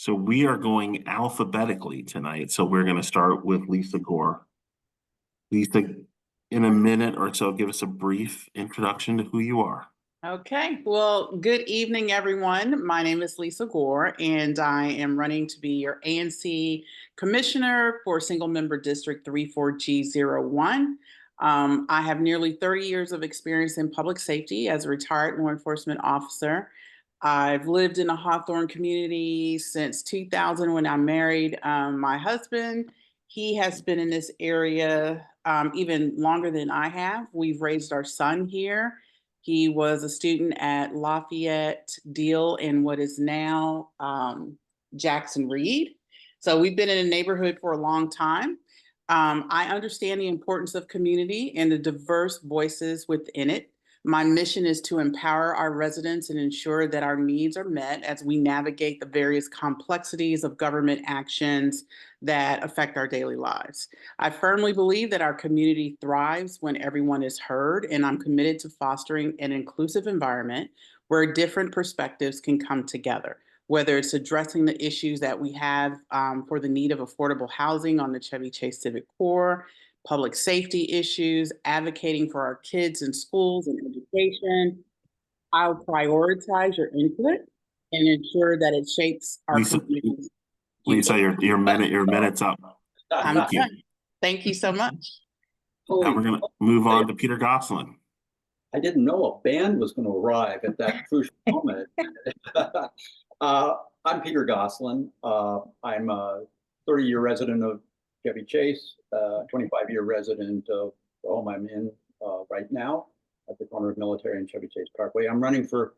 So we are going alphabetically tonight. So we're going to start with Lisa Gore. Lisa, in a minute or so, give us a brief introduction to who you are. Okay, well, good evening, everyone. My name is Lisa Gore, and I am running to be your ANC Commissioner for Single Member District 34G01. I have nearly 30 years of experience in public safety as a retired law enforcement officer. I've lived in a Hawthorne community since 2000 when I married my husband. He has been in this area even longer than I have. We've raised our son here. He was a student at Lafayette Deal in what is now Jackson Reed. So we've been in a neighborhood for a long time. I understand the importance of community and the diverse voices within it. My mission is to empower our residents and ensure that our needs are met as we navigate the various complexities of government actions that affect our daily lives. I firmly believe that our community thrives when everyone is heard, and I'm committed to fostering an inclusive environment where different perspectives can come together, whether it's addressing the issues that we have for the need of affordable housing on the Chevy Chase Civic Core, public safety issues, advocating for our kids in schools and education. I'll prioritize your input and ensure that it shapes our communities. Lisa, your minute's up. I'm done. Thank you so much. Now we're going to move on to Peter Gosselin. I didn't know a band was going to arrive at that crucial moment. I'm Peter Gosselin. I'm a 30-year resident of Chevy Chase, 25-year resident of the home I'm in right now at the corner of Military and Chevy Chase Parkway. I'm running for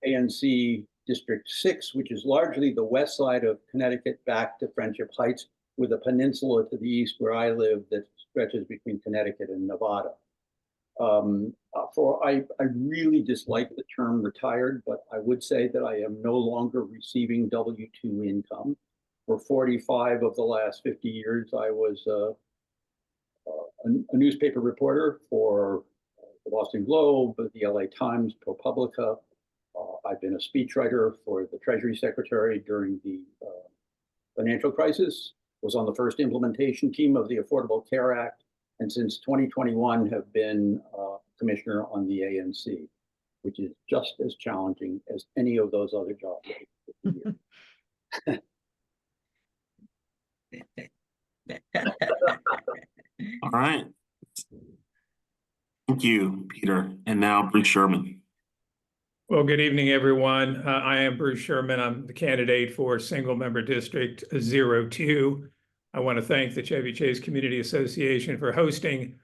ANC District 6, which is largely the west side of Connecticut back to Friendship Heights, with a peninsula to the east where I live that stretches between Connecticut and Nevada. I really dislike the term retired, but I would say that I am no longer receiving W-2 income. For 45 of the last 50 years, I was a newspaper reporter for the Boston Globe, the LA Times, ProPublica. I've been a speechwriter for the Treasury Secretary during the financial crisis, was on the first implementation team of the Affordable Care Act, and since 2021 have been commissioner on the ANC, which is just as challenging as any of those other jobs. All right. Thank you, Peter. And now Bruce Sherman. Well, good evening, everyone. I am Bruce Sherman. I'm the candidate for Single Member District 02. I want to thank the Chevy Chase Community Association for hosting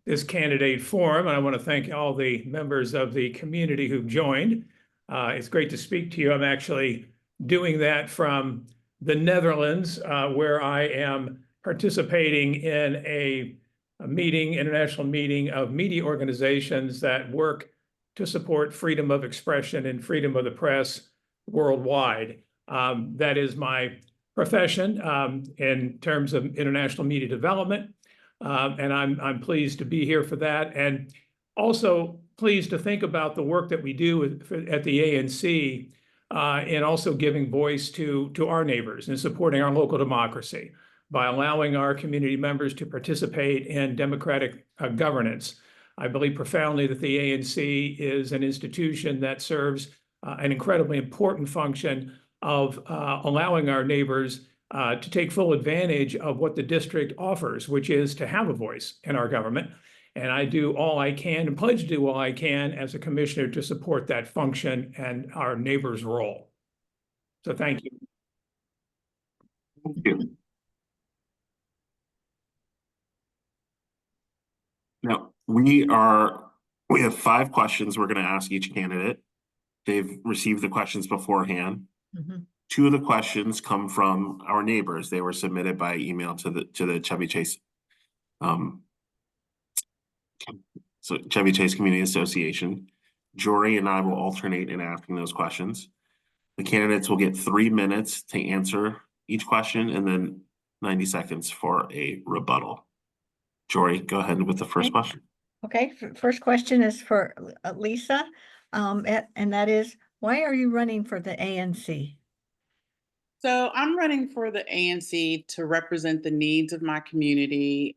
this candidate forum, and I want to thank all the members of the community who've joined. It's great to speak to you. I'm actually doing that from the Netherlands, where I am participating in a international meeting of media organizations that work to support freedom of expression and freedom of the press worldwide. That is my profession in terms of international media development. And I'm pleased to be here for that. And also pleased to think about the work that we do at the ANC and also giving voice to our neighbors and supporting our local democracy by allowing our community members to participate in democratic governance. I believe profoundly that the ANC is an institution that serves an incredibly important function of allowing our neighbors to take full advantage of what the district offers, which is to have a voice in our government. And I do all I can and pledge to do all I can as a commissioner to support that function and our neighbors' role. So thank you. Thank you. Now, we have 5 questions we're going to ask each candidate. They've received the questions beforehand. 2 of the questions come from our neighbors. They were submitted by email to the Chevy Chase Chevy Chase Community Association. Jory and I will alternate in asking those questions. The candidates will get 3 minutes to answer each question and then 90 seconds for a rebuttal. Jory, go ahead with the first question. Okay, first question is for Lisa, and that is, why are you running for the ANC? So I'm running for the ANC to represent the needs of my community,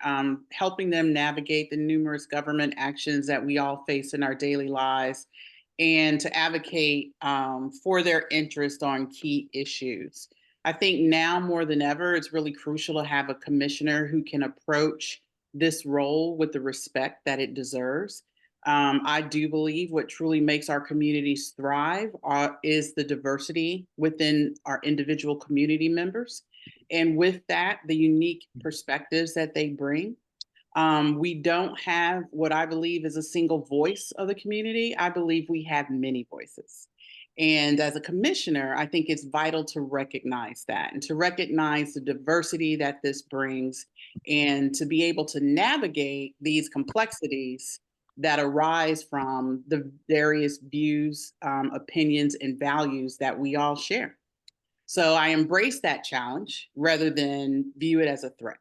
helping them navigate the numerous government actions that we all face in our daily lives, and to advocate for their interest on key issues. I think now more than ever, it's really crucial to have a commissioner who can approach this role with the respect that it deserves. I do believe what truly makes our communities thrive is the diversity within our individual community members. And with that, the unique perspectives that they bring. We don't have what I believe is a single voice of the community. I believe we have many voices. And as a commissioner, I think it's vital to recognize that and to recognize the diversity that this brings and to be able to navigate these complexities that arise from the various views, opinions, and values that we all share. So I embrace that challenge rather than view it as a threat.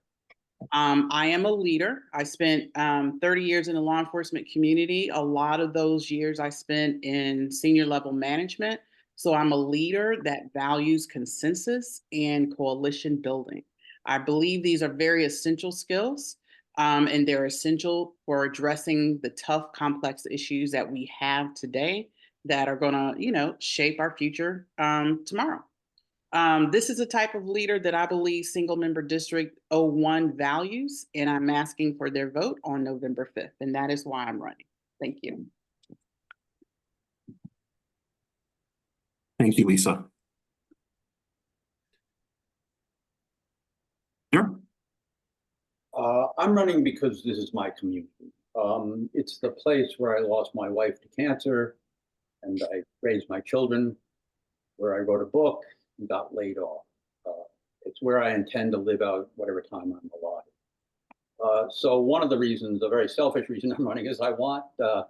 I am a leader. I spent 30 years in the law enforcement community. A lot of those years I spent in senior level management. So I'm a leader that values consensus and coalition building. I believe these are very essential skills, and they're essential for addressing the tough, complex issues that we have today that are going to, shape our future tomorrow. This is a type of leader that I believe Single Member District 01 values, and I'm asking for their vote on November 5th, and that is why I'm running. Thank you. Thank you, Lisa. Sure. I'm running because this is my community. It's the place where I lost my wife to cancer, and I raised my children, where I wrote a book and got laid off. It's where I intend to live out whatever time I'm alive. So one of the reasons, a very selfish reason I'm running, is I want to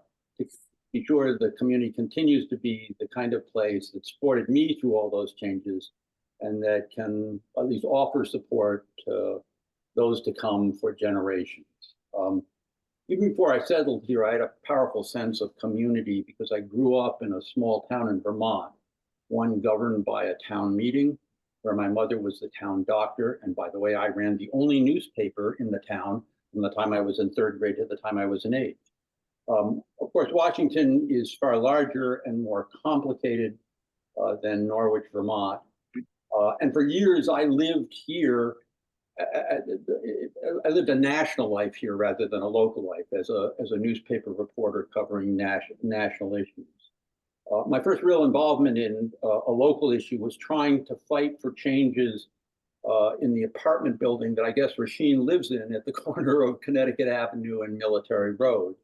be sure the community continues to be the kind of place that supported me through all those changes and that can at least offer support to those to come for generations. Even before I settled here, I had a powerful sense of community because I grew up in a small town in Vermont, one governed by a town meeting where my mother was the town doctor. And by the way, I ran the only newspaper in the town from the time I was in third grade to the time I was in eighth. Of course, Washington is far larger and more complicated than Norwich, Vermont. And for years, I lived here. I lived a national life here rather than a local life as a newspaper reporter covering national issues. My first real involvement in a local issue was trying to fight for changes in the apartment building that I guess Rasheen lives in at the corner of Connecticut Avenue and Military Road.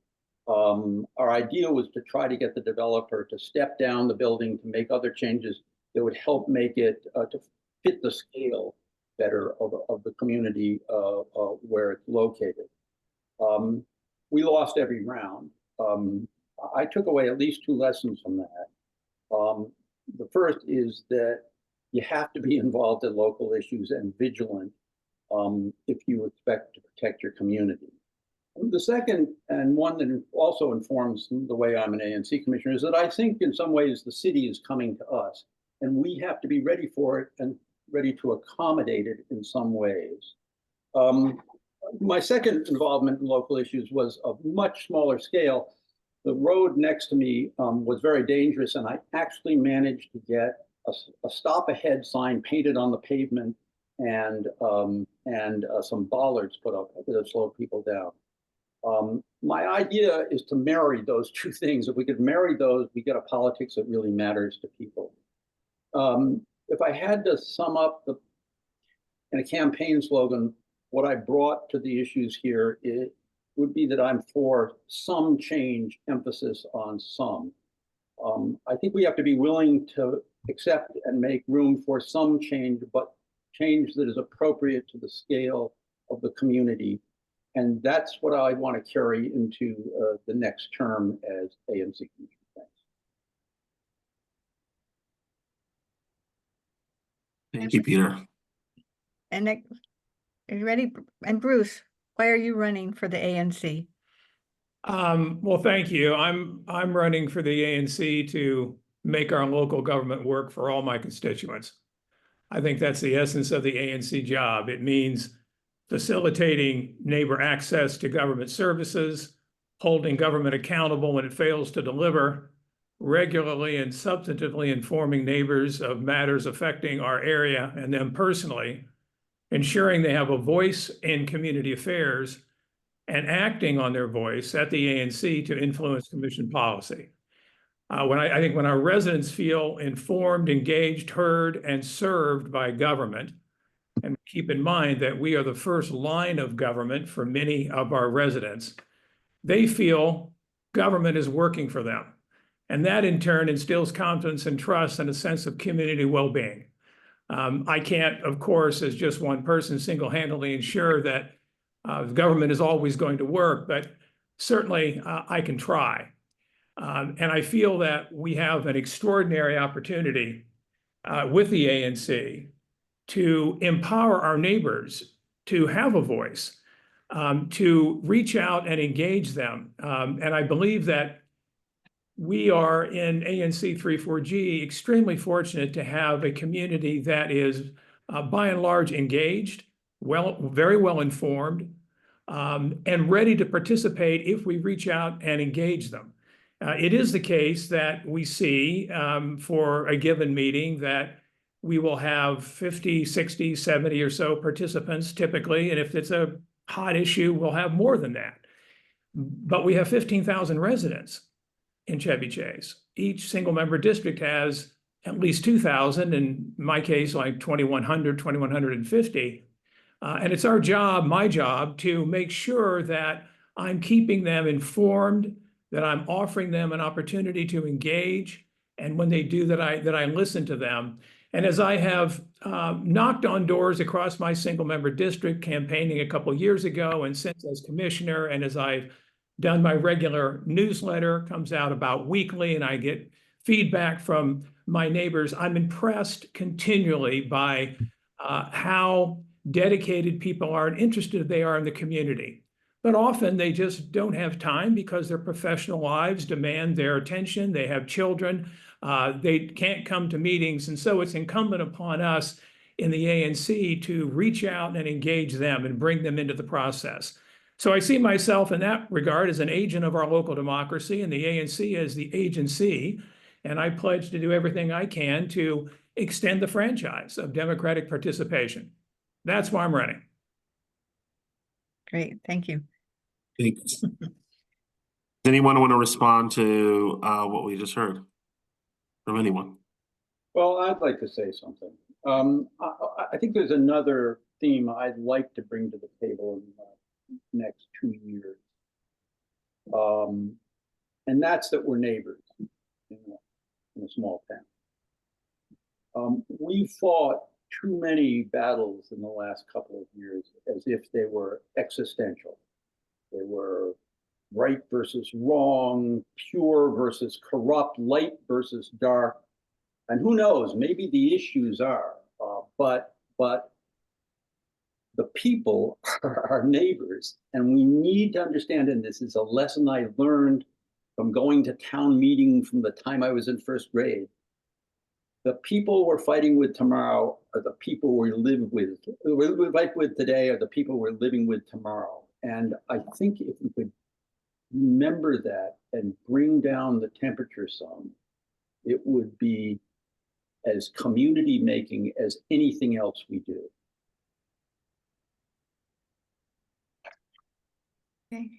Our idea was to try to get the developer to step down the building to make other changes that would help make it to fit the scale better of the community where it's located. We lost every round. I took away at least two lessons from that. The first is that you have to be involved in local issues and vigilant if you expect to protect your community. The second, and one that also informs the way I'm an ANC commissioner, is that I think in some ways the city is coming to us, and we have to be ready for it and ready to accommodate it in some ways. My second involvement in local issues was of much smaller scale. The road next to me was very dangerous, and I actually managed to get a stop ahead sign painted on the pavement and some bollards put up that slowed people down. My idea is to marry those two things. If we could marry those, we get a politics that really matters to people. If I had to sum up in a campaign slogan, what I brought to the issues here, it would be that I'm for some change, emphasis on some. I think we have to be willing to accept and make room for some change, but change that is appropriate to the scale of the community. And that's what I want to carry into the next term as ANC commissioner. Thank you, Peter. And are you ready? And Bruce, why are you running for the ANC? Well, thank you. I'm running for the ANC to make our local government work for all my constituents. I think that's the essence of the ANC job. It means facilitating neighbor access to government services, holding government accountable when it fails to deliver, regularly and substantively informing neighbors of matters affecting our area and them personally, ensuring they have a voice in community affairs, and acting on their voice at the ANC to influence commission policy. I think when our residents feel informed, engaged, heard, and served by government, and keep in mind that we are the first line of government for many of our residents, they feel government is working for them. And that in turn instills confidence and trust and a sense of community well-being. I can't, of course, as just one person, single-handedly ensure that the government is always going to work, but certainly I can try. And I feel that we have an extraordinary opportunity with the ANC to empower our neighbors to have a voice, to reach out and engage them. And I believe that we are in ANC 34G extremely fortunate to have a community that is by and large engaged, very well informed, and ready to participate if we reach out and engage them. It is the case that we see for a given meeting that we will have 50, 60, 70 or so participants typically, and if it's a hot issue, we'll have more than that. But we have 15,000 residents in Chevy Chase. Each single member district has at least 2,000, in my case, like 2,100, 2,150. And it's our job, my job, to make sure that I'm keeping them informed, that I'm offering them an opportunity to engage, and when they do, that I listen to them. And as I have knocked on doors across my single member district, campaigning a couple of years ago, and since as commissioner, and as I've done my regular newsletter, comes out about weekly, and I get feedback from my neighbors, I'm impressed continually by how dedicated people are and interested they are in the community. But often they just don't have time because their professional lives demand their attention. They have children. They can't come to meetings. And so it's incumbent upon us in the ANC to reach out and engage them and bring them into the process. So I see myself in that regard as an agent of our local democracy, and the ANC as the agency. And I pledge to do everything I can to extend the franchise of democratic participation. That's why I'm running. Great, thank you. Thanks. Does anyone want to respond to what we just heard from anyone? Well, I'd like to say something. I think there's another theme I'd like to bring to the table in the next 2 years. And that's that we're neighbors in a small town. We fought too many battles in the last couple of years as if they were existential. They were right versus wrong, pure versus corrupt, light versus dark. And who knows, maybe the issues are, but the people are our neighbors, and we need to understand, and this is a lesson I learned from going to town meeting from the time I was in first grade. The people we're fighting with tomorrow are the people we live with. We fight with today are the people we're living with tomorrow. And I think if we could remember that and bring down the temperature some, it would be as community making as anything else we do. Okay.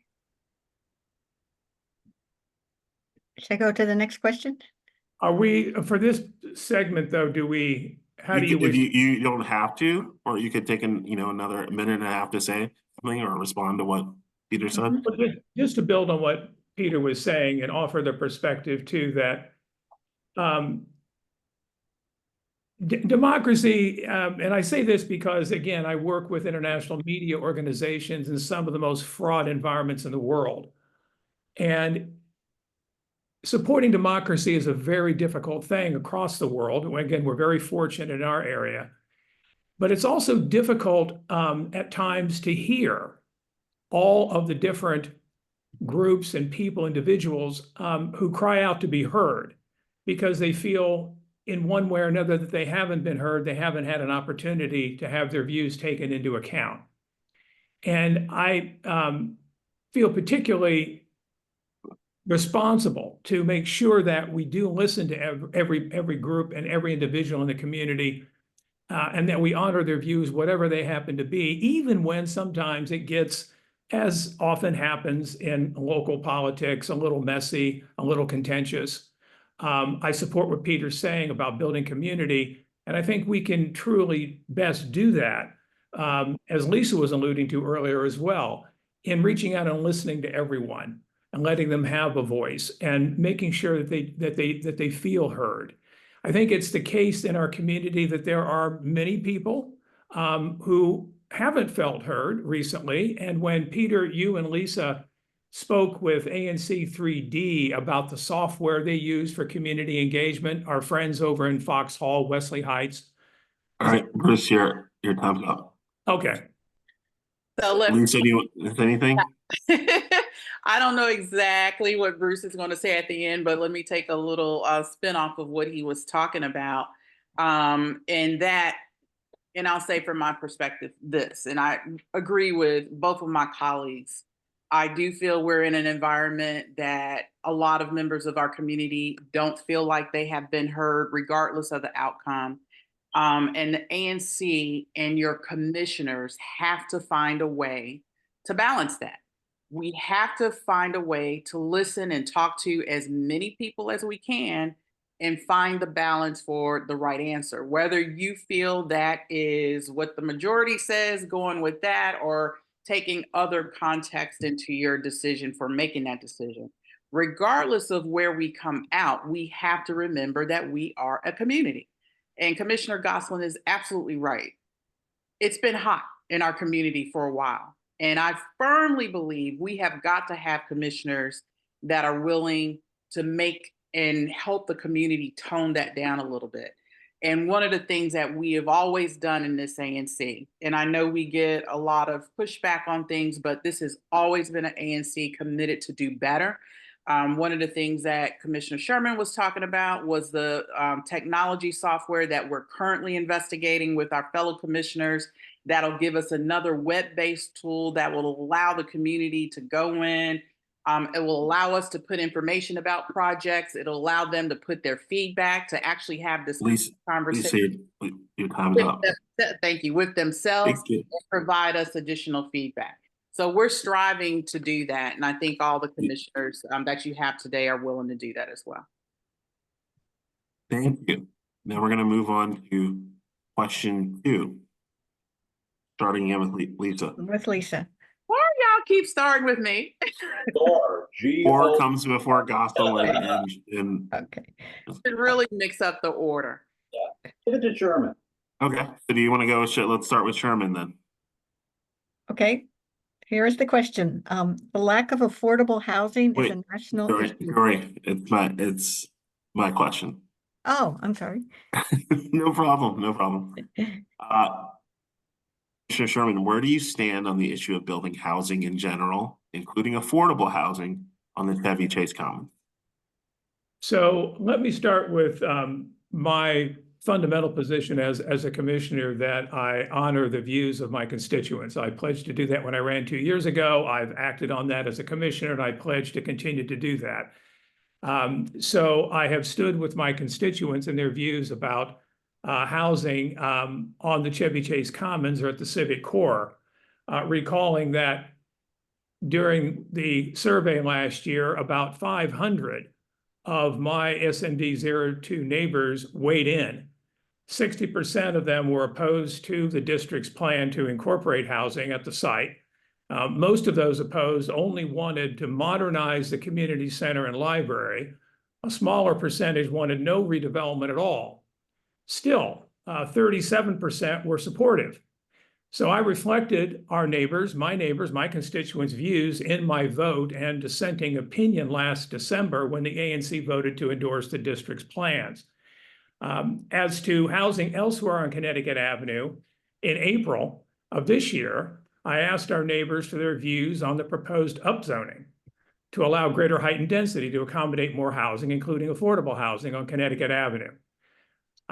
Should I go to the next question? Are we, for this segment though, how do you wish? You don't have to, or you could take another minute and a half to say something or respond to what Peter said. Just to build on what Peter was saying and offer the perspective too that democracy, and I say this because, again, I work with international media organizations in some of the most fraught environments in the world. And supporting democracy is a very difficult thing across the world. Again, we're very fortunate in our area. But it's also difficult at times to hear all of the different groups and people, individuals who cry out to be heard because they feel in one way or another that they haven't been heard, they haven't had an opportunity to have their views taken into account. And I feel particularly responsible to make sure that we do listen to every group and every individual in the community, and that we honor their views, whatever they happen to be, even when sometimes it gets, as often happens in local politics, a little messy, a little contentious. I support what Peter's saying about building community, and I think we can truly best do that, as Lisa was alluding to earlier as well, in reaching out and listening to everyone and letting them have a voice and making sure that they feel heard. I think it's the case in our community that there are many people who haven't felt heard recently. And when Peter, you and Lisa spoke with ANC 3D about the software they use for community engagement, our friends over in Foxhall, Wesley Heights. All right, Bruce, your time's up. Okay. So let Lisa, do you want anything? I don't know exactly what Bruce is going to say at the end, but let me take a little spin off of what he was talking about. And I'll say from my perspective this, and I agree with both of my colleagues. I do feel we're in an environment that a lot of members of our community don't feel like they have been heard regardless of the outcome. And the ANC and your commissioners have to find a way to balance that. We have to find a way to listen and talk to as many people as we can and find the balance for the right answer. Whether you feel that is what the majority says, going with that, or taking other context into your decision for making that decision. Regardless of where we come out, we have to remember that we are a community. And Commissioner Gosselin is absolutely right. It's been hot in our community for a while. And I firmly believe we have got to have commissioners that are willing to make and help the community tone that down a little bit. And one of the things that we have always done in this ANC, and I know we get a lot of pushback on things, but this has always been an ANC committed to do better. One of the things that Commissioner Sherman was talking about was the technology software that we're currently investigating with our fellow commissioners. That'll give us another web-based tool that will allow the community to go in. It will allow us to put information about projects. It'll allow them to put their feedback, to actually have this conversation. Lisa, your time's up. Thank you. With themselves, and provide us additional feedback. So we're striving to do that. And I think all the commissioners that you have today are willing to do that as well. Thank you. Now we're going to move on to question 2. Starting in with Lisa. With Lisa. Why y'all keep starting with me? Gore, Gore comes before Gosselin and Okay. Should really mix up the order. Yeah. Give it to Sherman. Okay. So do you want to go? Let's start with Sherman then. Okay. Here is the question. The lack of affordable housing is a national issue. Sorry, it's my question. Oh, I'm sorry. No problem. No problem. Commissioner Sherman, where do you stand on the issue of building housing in general, including affordable housing on the Chevy Chase Commons? So let me start with my fundamental position as a commissioner, that I honor the views of my constituents. I pledged to do that when I ran 2 years ago. I've acted on that as a commissioner, and I pledge to continue to do that. So I have stood with my constituents and their views about housing on the Chevy Chase Commons or at the Civic Core, recalling that during the survey last year, about 500 of my SMD 02 neighbors weighed in. 60% of them were opposed to the district's plan to incorporate housing at the site. Most of those opposed only wanted to modernize the community center and library. A smaller percentage wanted no redevelopment at all. Still, 37% were supportive. So I reflected our neighbors, my constituents' views in my vote and dissenting opinion last December when the ANC voted to endorse the district's plans. As to housing elsewhere on Connecticut Avenue, in April of this year, I asked our neighbors for their views on the proposed upzoning to allow greater height and density to accommodate more housing, including affordable housing on Connecticut Avenue.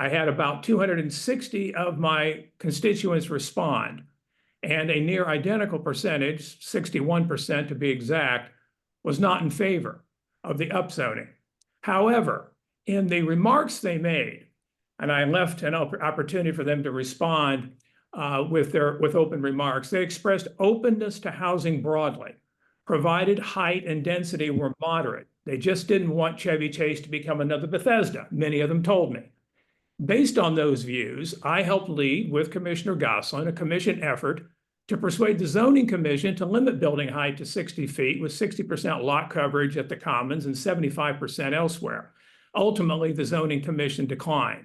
I had about 260 of my constituents respond, and a near identical percentage, 61% to be exact, was not in favor of the upzoning. However, in the remarks they made, and I left an opportunity for them to respond with open remarks, they expressed openness to housing broadly, provided height and density were moderate. They just didn't want Chevy Chase to become another Bethesda, many of them told me. Based on those views, I helped lead with Commissioner Gosselin a commission effort to persuade the zoning commission to limit building height to 60 feet with 60% lot coverage at the commons and 75% elsewhere. Ultimately, the zoning commission declined.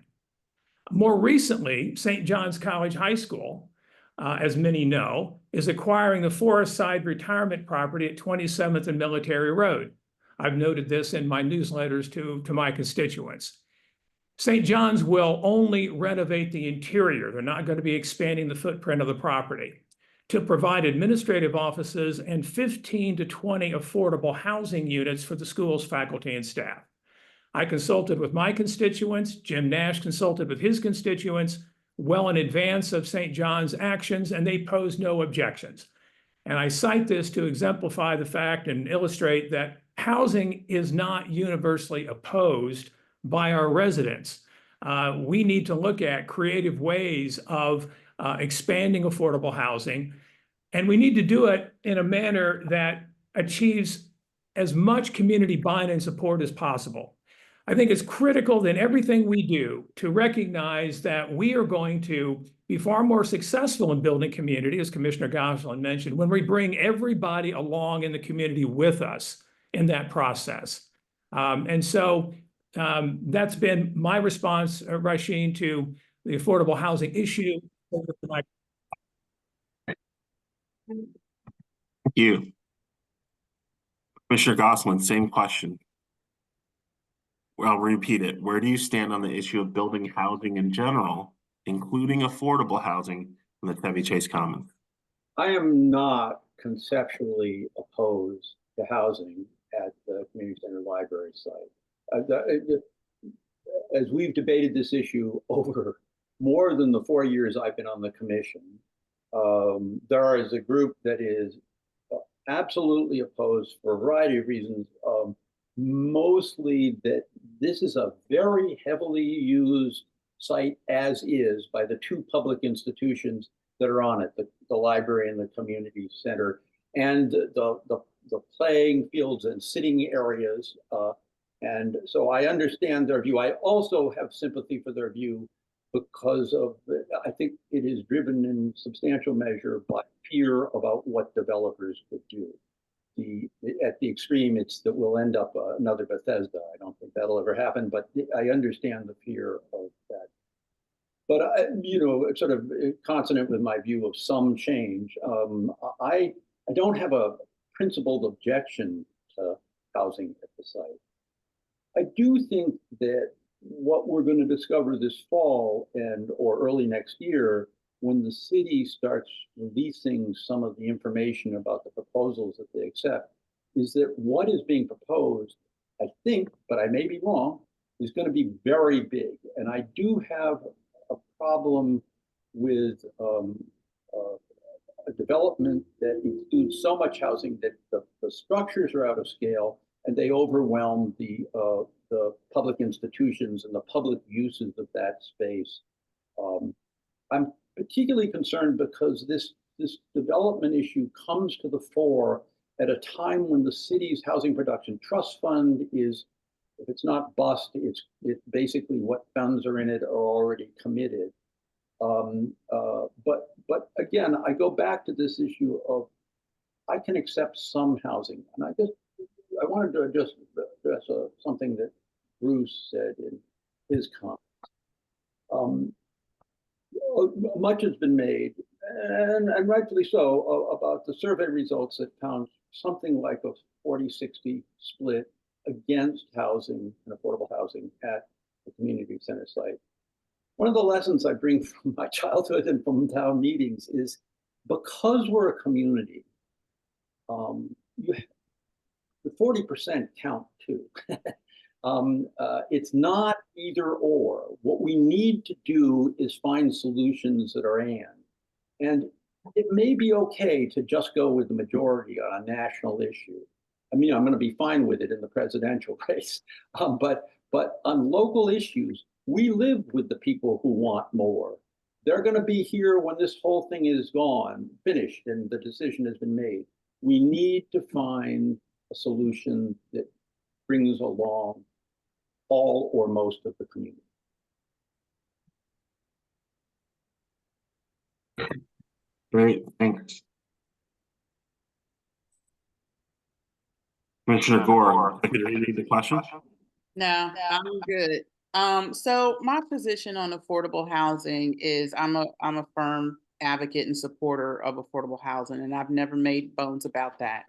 More recently, St. John's College High School, as many know, is acquiring the Forest Side retirement property at 27th and Military Road. I've noted this in my newsletters to my constituents. St. John's will only renovate the interior. They're not going to be expanding the footprint of the property to provide administrative offices and 15 to 20 affordable housing units for the school's faculty and staff. I consulted with my constituents. Jim Nash consulted with his constituents well in advance of St. John's actions, and they posed no objections. And I cite this to exemplify the fact and illustrate that housing is not universally opposed by our residents. We need to look at creative ways of expanding affordable housing, and we need to do it in a manner that achieves as much community buy-in and support as possible. I think it's critical that everything we do to recognize that we are going to be far more successful in building community, as Commissioner Gosselin mentioned, when we bring everybody along in the community with us in that process. That's been my response, Rasheen, to the affordable housing issue. Thank you. Commissioner Gosselin, same question. Well, I'll repeat it. Where do you stand on the issue of building housing in general, including affordable housing in the Chevy Chase Commons? I am not conceptually opposed to housing at the community center library site. As we've debated this issue over more than the 4 years I've been on the commission, there is a group that is absolutely opposed for a variety of reasons. Mostly that this is a very heavily used site as is by the two public institutions that are on it, the library and the community center, and the playing fields and sitting areas. And so I understand their view. I also have sympathy for their view because of, I think it is driven in substantial measure by fear about what developers could do. At the extreme, it's that we'll end up another Bethesda. I don't think that'll ever happen, but I understand the fear of that. But it's sort of consonant with my view of some change. I don't have a principled objection to housing at the site. I do think that what we're going to discover this fall or early next year, when the city starts releasing some of the information about the proposals that they accept, is that what is being proposed, I think, but I may be wrong, is going to be very big. And I do have a problem with a development that includes so much housing that the structures are out of scale and they overwhelm the public institutions and the public uses of that space. I'm particularly concerned because this development issue comes to the fore at a time when the city's housing production trust fund is, if it's not bust, it's basically what funds are in it are already committed. But again, I go back to this issue of I can accept some housing, and I wanted to just address something that Bruce said in his comments. Much has been made, and rightfully so, about the survey results that found something like a 40-60 split against housing and affordable housing at the community center site. One of the lessons I bring from my childhood and from town meetings is because we're a community, the 40% count too. It's not either or. What we need to do is find solutions that are and it may be okay to just go with the majority on a national issue. I mean, I'm going to be fine with it in the presidential race, but on local issues, we live with the people who want more. They're going to be here when this whole thing is gone, finished, and the decision has been made. We need to find a solution that brings along all or most of the community. Great, thanks. Commissioner Gore, could you read the question? No, I'm good. So my position on affordable housing is I'm a firm advocate and supporter of affordable housing, and I've never made bones about that.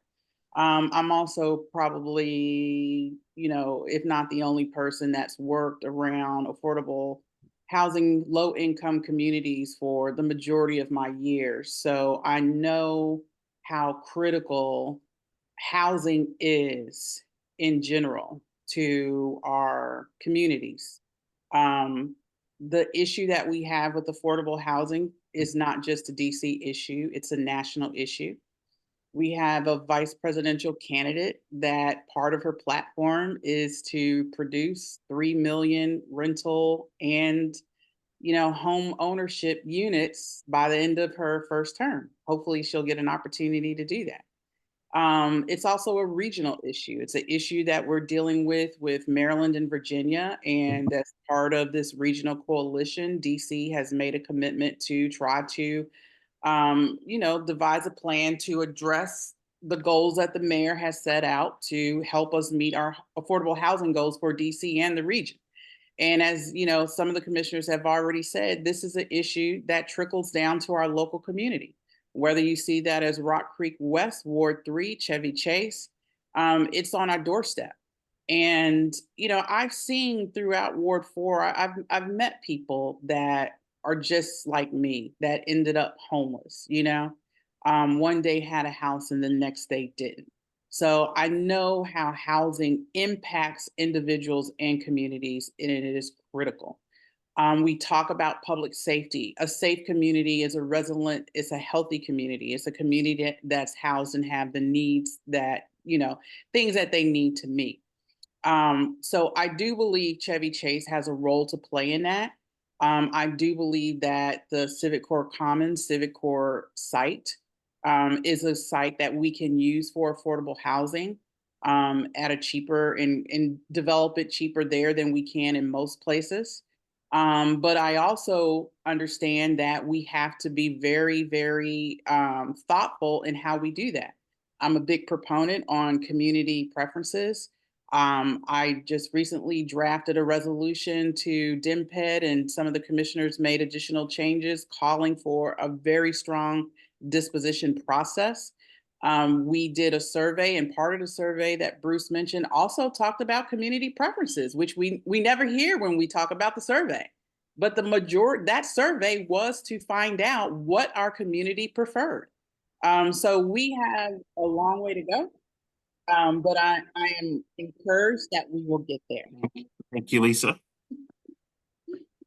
I'm also probably, if not the only person that's worked around affordable housing, low income communities for the majority of my years. So I know how critical housing is in general to our communities. The issue that we have with affordable housing is not just a DC issue, it's a national issue. We have a vice presidential candidate that part of her platform is to produce 3 million rental and home ownership units by the end of her first term. Hopefully she'll get an opportunity to do that. It's also a regional issue. It's an issue that we're dealing with Maryland and Virginia. And as part of this regional coalition, DC has made a commitment to try to, devise a plan to address the goals that the mayor has set out to help us meet our affordable housing goals for DC and the region. And as some of the commissioners have already said, this is an issue that trickles down to our local community. Whether you see that as Rock Creek West, Ward 3, Chevy Chase, it's on our doorstep. And, I've seen throughout Ward 4, I've met people that are just like me that ended up homeless, one day had a house and the next day didn't. So I know how housing impacts individuals and communities, and it is critical. We talk about public safety. A safe community is a resilient, it's a healthy community. It's a community that's housed and have the needs that, things that they need to meet. So I do believe Chevy Chase has a role to play in that. I do believe that the Civic Corps Commons, Civic Corps site is a site that we can use for affordable housing at a cheaper and develop it cheaper there than we can in most places. But I also understand that we have to be very, very thoughtful in how we do that. I'm a big proponent on community preferences. I just recently drafted a resolution to DMPED, and some of the commissioners made additional changes calling for a very strong disposition process. We did a survey, and part of the survey that Bruce mentioned also talked about community preferences, which we never hear when we talk about the survey. But the majority, that survey was to find out what our community preferred. So we have a long way to go, but I am encouraged that we will get there. Thank you, Lisa.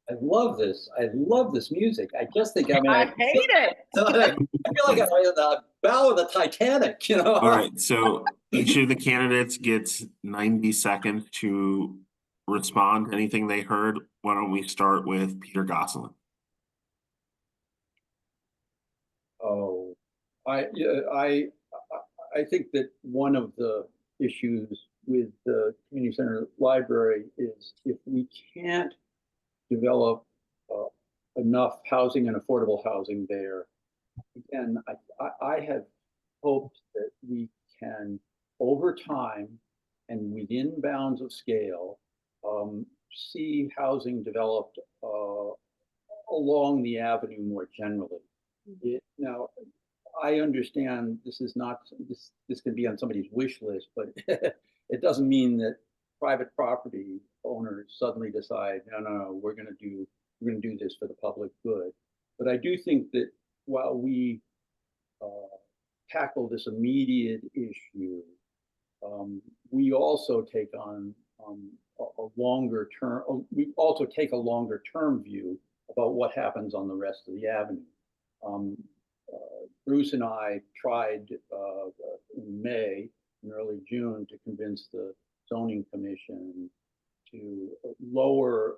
I love this. I love this music. I just think I hate it. I feel like I'm in the bow of the Titanic, All right, so each of the candidates gets 90 seconds to respond to anything they heard. Why don't we start with Peter Gosselin? Oh, I think that one of the issues with the community center library is if we can't develop enough housing and affordable housing there, again, I have hoped that we can, over time and within bounds of scale, see housing developed along the avenue more generally. Now, I understand this is not, this can be on somebody's wish list, but it doesn't mean that private property owners suddenly decide, no, we're going to do this for the public good. But I do think that while we tackle this immediate issue, we also take on a longer term, we also take a longer term view about what happens on the rest of the avenue. Bruce and I tried in May and early June to convince the zoning commission to lower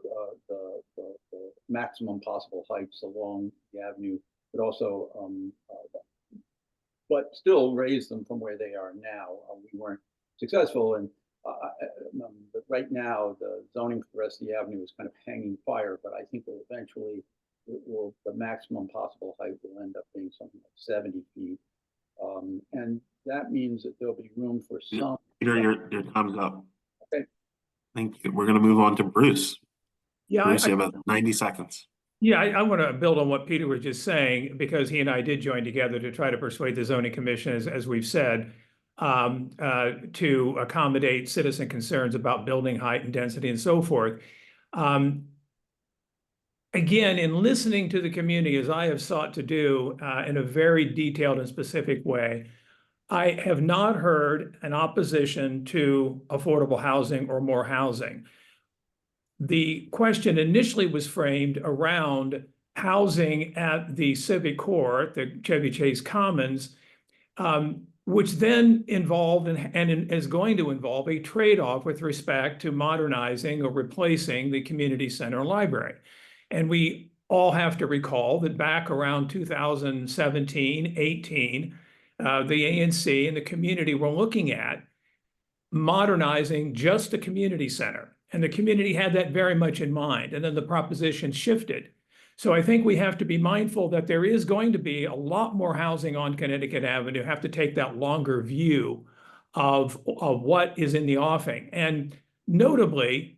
the maximum possible heights along the avenue, but also but still raise them from where they are now. We weren't successful, and but right now the zoning for the rest of the avenue is kind of hanging fire. But I think that eventually the maximum possible height will end up being something like 70 feet, and that means that there'll be room for some. Peter, your time's up. Okay. Thank you. We're going to move on to Bruce. Yeah, Bruce, you have about 90 seconds. Yeah, I want to build on what Peter was just saying, because he and I did join together to try to persuade the zoning commission, as we've said, to accommodate citizen concerns about building height and density and so forth. Again, in listening to the community, as I have sought to do in a very detailed and specific way, I have not heard an opposition to affordable housing or more housing. The question initially was framed around housing at the Civic Core, the Chevy Chase Commons, which then involved and is going to involve a trade-off with respect to modernizing or replacing the community center library. And we all have to recall that back around 2017, 18, the ANC and the community were looking at modernizing just the community center. And the community had that very much in mind. And then the proposition shifted. So I think we have to be mindful that there is going to be a lot more housing on Connecticut Avenue, have to take that longer view of what is in the offing. And notably,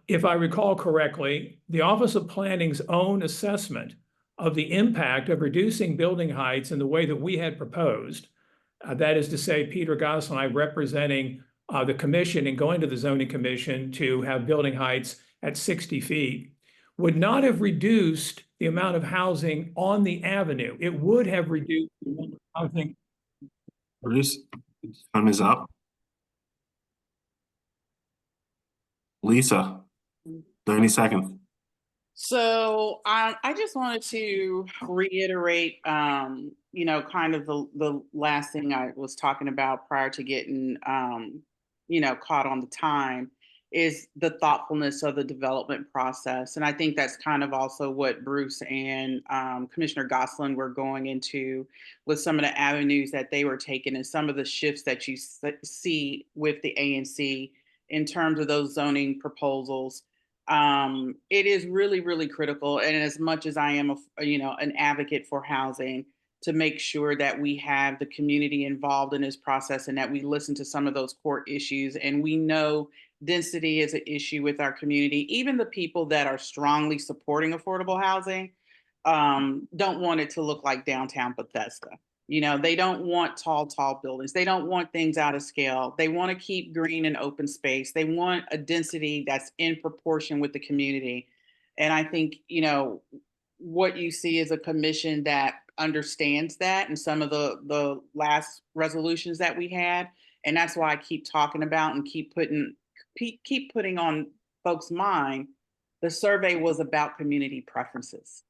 if I recall correctly, the Office of Planning's own assessment of the impact of reducing building heights in the way that we had proposed, that is to say, Peter Gosselin and I representing the commission and going to the zoning commission to have building heights at 60 feet, would not have reduced the amount of housing on the avenue. It would have reduced the amount of housing. Bruce, time is up. Lisa, 30 seconds. So I just wanted to reiterate, you know, kind of the last thing I was talking about prior to getting, you know, caught on the time, is the thoughtfulness of the development process. And I think that's kind of also what Bruce and Commissioner Gosselin were going into with some of the avenues that they were taking and some of the shifts that you see with the ANC in terms of those zoning proposals. It is really, really critical. And as much as I am, you know, an advocate for housing, to make sure that we have the community involved in this process and that we listen to some of those core issues. And we know density is an issue with our community. Even the people that are strongly supporting affordable housing don't want it to look like downtown Bethesda. You know, they don't want tall buildings. They don't want things out of scale. They want to keep green and open space. They want a density that's in proportion with the community. And I think, you know, what you see is a commission that understands that, and some of the last resolutions that we had. And that's why I keep talking about and keep putting on folks' mind, the survey was about community preferences.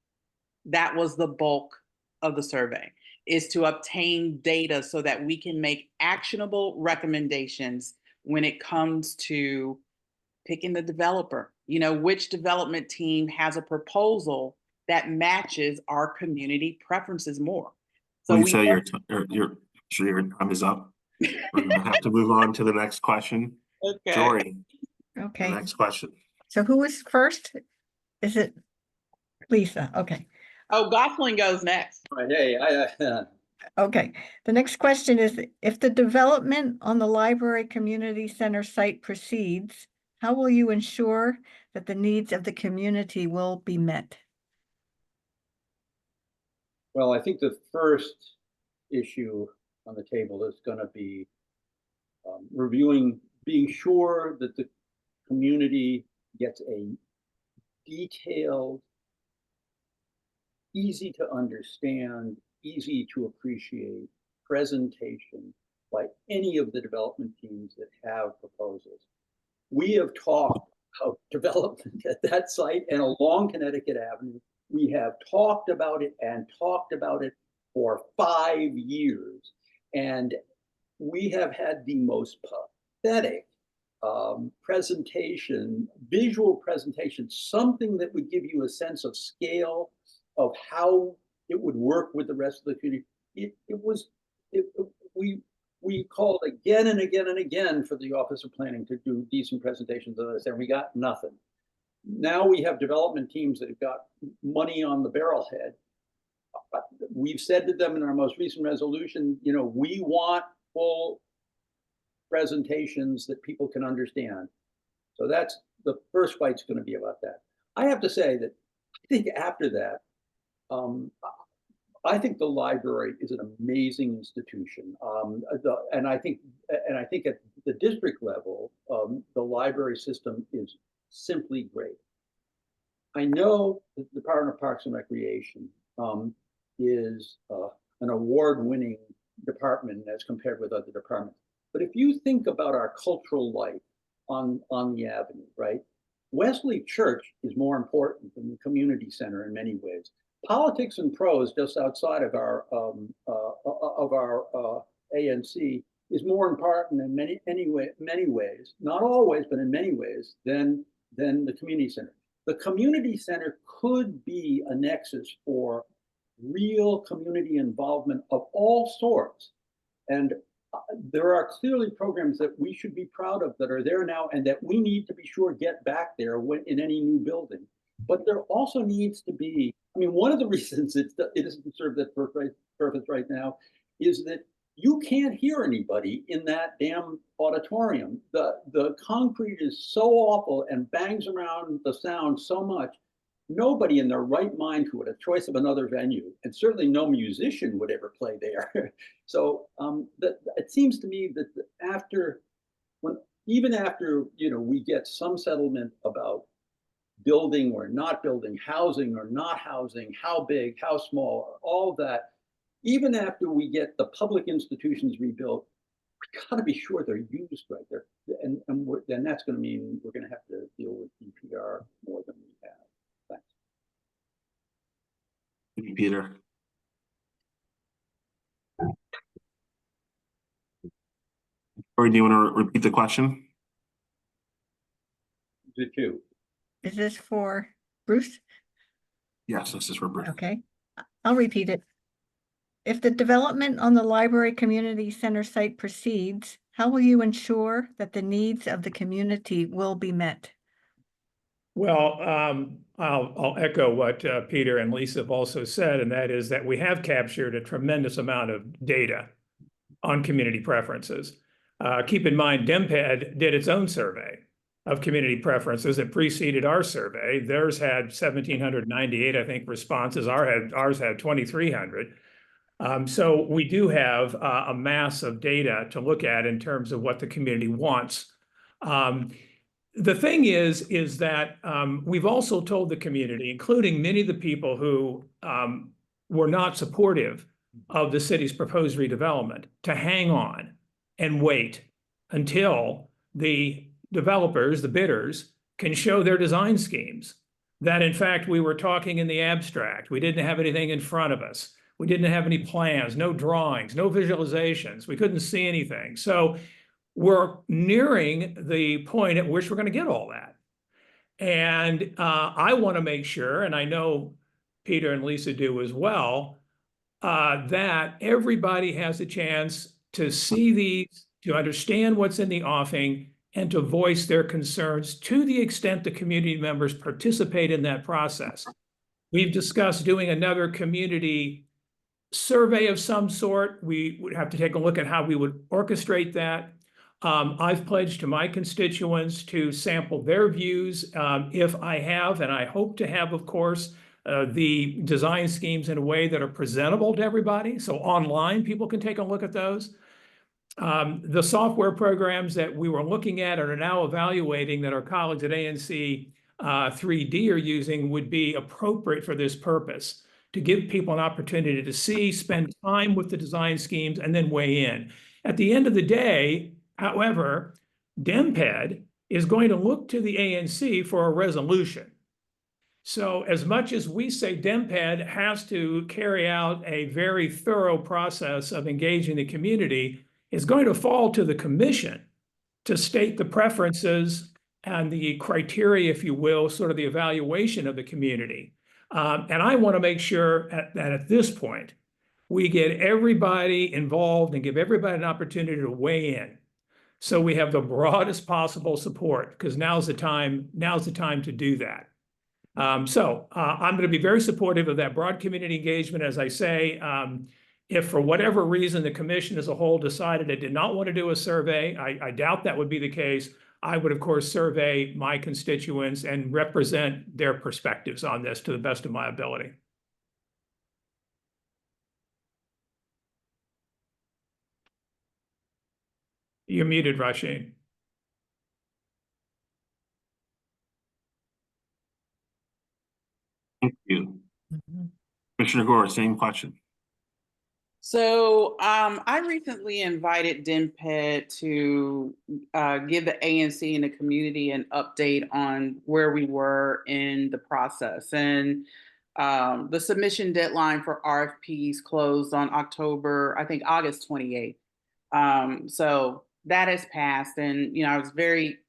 That was the bulk of the survey, is to obtain data so that we can make actionable recommendations when it comes to picking the developer. You know, which development team has a proposal that matches our community preferences more. So Lisa, your time is up. We're going to have to move on to the next question. Okay. Jory, Okay, the next question. so who was first? Is it Lisa? Okay. Oh, Gosselin goes next. Hey, Okay, the next question is, if the development on the library community center site proceeds, how will you ensure that the needs of the community will be met? well, I think the first issue on the table is going to be being sure that the community gets a detailed, easy to understand, easy to appreciate presentation by any of the development teams that have proposals. We have talked about development at that site and along Connecticut Avenue. We have talked about it for 5 years. And we have had the most pathetic presentation, visual presentation, something that would give you a sense of scale of how it would work with the rest of the community. We called again and again and again for the Office of Planning to do decent presentations of this, and we got nothing. Now we have development teams that have got money on the barrelhead. We've said to them in our most recent resolution, you know, we want full presentations that people can understand. So that's the first fight's going to be about that. I have to say that I think after that, I think the library is an amazing institution, and I think at the district level, the library system is simply great. I know that the Department of Parks and Recreation is an award-winning department as compared with other departments. But if you think about our cultural life on the avenue, right? Wesley Church is more important than the community center in many ways. Politics and prose, just outside of our ANC, is more important in many ways, not always, but in many ways, than the community center. The community center could be a nexus for real community involvement of all sorts. And there are clearly programs that we should be proud of that are there now and that we need to be sure get back there in any new building. But there also needs to be, I mean, one of the reasons it doesn't serve that purpose right now is that you can't hear anybody in that damn auditorium. The concrete is so awful and bangs around the sound so much. Nobody in their right mind who had a choice of another venue, and certainly no musician would ever play there. So it seems to me that even after we get some settlement about building or not building, housing or not housing, how big, how small, all of that, even after we get the public institutions rebuilt, we got to be sure they're used right there, and then that's going to mean we're going to have to deal with DPR more than we have. Thanks. Thank you, Peter. Corey, do you want to repeat the question? The two. Is this for Bruce? Yes, this is for Bruce. Okay, I'll repeat it. If the development on the library community center site proceeds, how will you ensure that the needs of the community will be met? Well, I'll echo what Peter and Lisa have also said, and that is that we have captured a tremendous amount of data on community preferences. Keep in mind, DEMPED did its own survey of community preferences that preceded our survey. Theirs had 1,798, I think, responses. Ours had 2,300. So we do have a mass of data to look at in terms of what the community wants. The thing is that we've also told the community, including many of the people who were not supportive of the city's proposed redevelopment, to hang on and wait until the developers, the bidders, can show their design schemes. That in fact, we were talking in the abstract. We didn't have anything in front of us. We didn't have any plans, no drawings, no visualizations. We couldn't see anything. So we're nearing the point at which we're going to get all that. And I want to make sure, and I know Peter and Lisa do as well, that everybody has a chance to see these, to understand what's in the offing, and to voice their concerns to the extent the community members participate in that process. We've discussed doing another community survey of some sort. We would have to take a look at how we would orchestrate that. I've pledged to my constituents to sample their views if I have, and I hope to have, of course, the design schemes in a way that are presentable to everybody. So online, people can take a look at those. The software programs that we were looking at and are now evaluating that our colleagues at ANC 3D are using would be appropriate for this purpose, to give people an opportunity to see, spend time with the design schemes, and then weigh in. At the end of the day, however, DEMPED is going to look to the ANC for a resolution. So as much as we say DEMPED has to carry out a very thorough process of engaging the community, it's going to fall to the commission to state the preferences and the criteria, if you will, sort of the evaluation of the community. And I want to make sure that at this point, we get everybody involved and give everybody an opportunity to weigh in. So we have the broadest possible support, because now's the time to do that. I'm going to be very supportive of that broad community engagement. As I say, if for whatever reason the commission as a whole decided it did not want to do a survey, I doubt that would be the case. I would, of course, survey my constituents and represent their perspectives on this to the best of my ability. You're muted, Rasheen. Thank you. Commissioner Gore, same question. So I recently invited DEMPED to give the ANC and the community an update on where we were in the process. And the submission deadline for RFPs closed on August 28th. So that has passed, and I was very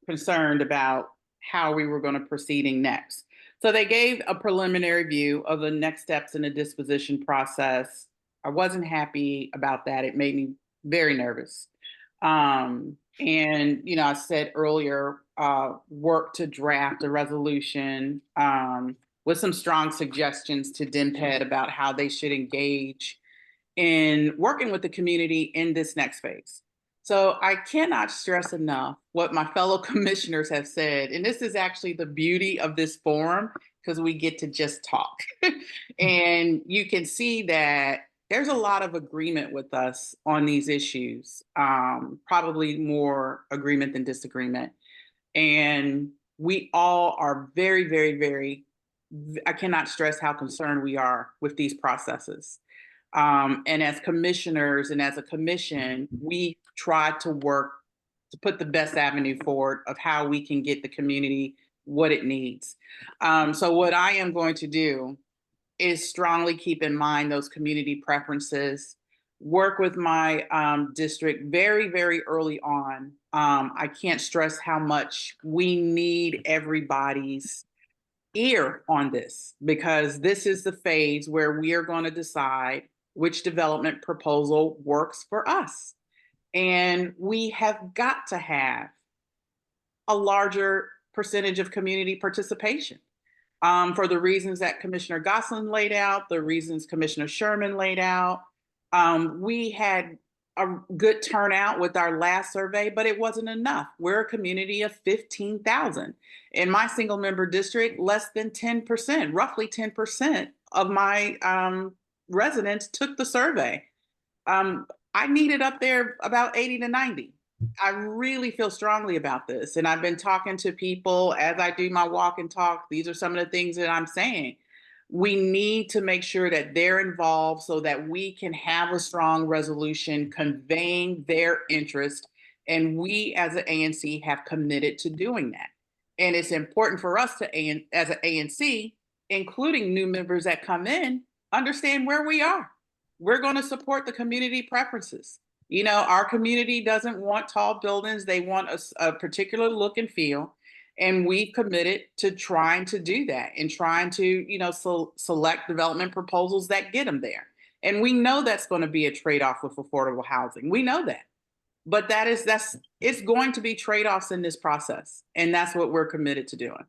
concerned about how we were going to proceeding next. So they gave a preliminary view of the next steps in the disposition process. I wasn't happy about that. It made me very nervous. And I said earlier, work to draft a resolution with some strong suggestions to DEMPED about how they should engage in working with the community in this next phase. So I cannot stress enough what my fellow commissioners have said. And this is actually the beauty of this forum, because we get to just talk. And you can see that there's a lot of agreement with us on these issues, probably more agreement than disagreement. And we all are very, very, very, I cannot stress how concerned we are with these processes. And as commissioners and as a commission, we try to work to put the best avenue forward of how we can get the community what it needs. So what I am going to do is strongly keep in mind those community preferences, work with my district very, very early on. I can't stress how much we need everybody's ear on this, because this is the phase where we are going to decide which development proposal works for us. And we have got to have a larger percentage of community participation for the reasons that Commissioner Gosselin laid out, the reasons Commissioner Sherman laid out. We had a good turnout with our last survey, but it wasn't enough. We're a community of 15,000. In my single member district, less than 10%, roughly 10% of my residents took the survey. I needed up there about 80 to 90. I really feel strongly about this. And I've been talking to people as I do my walk and talk. These are some of the things that I'm saying. We need to make sure that they're involved so that we can have a strong resolution conveying their interest. And we as an ANC have committed to doing that. And it's important for us to, as an ANC, including new members that come in, understand where we are. We're going to support the community preferences. Our community doesn't want tall buildings. They want a particular look and feel. And we've committed to trying to do that and trying to, select development proposals that get them there. And we know that's going to be a trade-off with affordable housing. We know that. But it's going to be trade-offs in this process. And that's what we're committed to doing.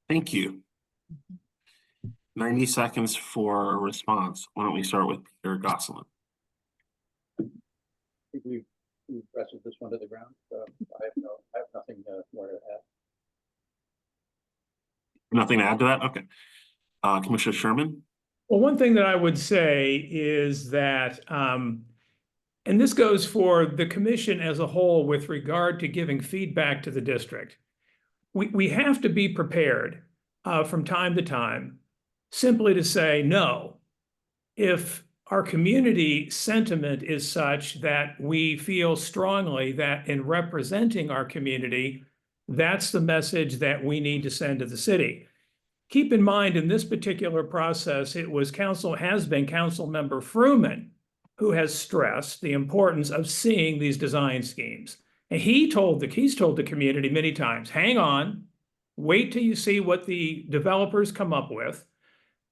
Thank you. 90 seconds for a response. Why don't we start with Peter Gosselin? I think we've wrestled this one to the ground. I have nothing more to add. Nothing to add to that? Okay. Commissioner Sherman? Well, one thing that I would say is that, and this goes for the commission as a whole with regard to giving feedback to the district. We have to be prepared from time to time simply to say no. If our community sentiment is such that we feel strongly that in representing our community, that's the message that we need to send to the city. Keep in mind, in this particular process, has been Council Member Fruman who has stressed the importance of seeing these design schemes. And he's told the community many times, hang on, wait till you see what the developers come up with,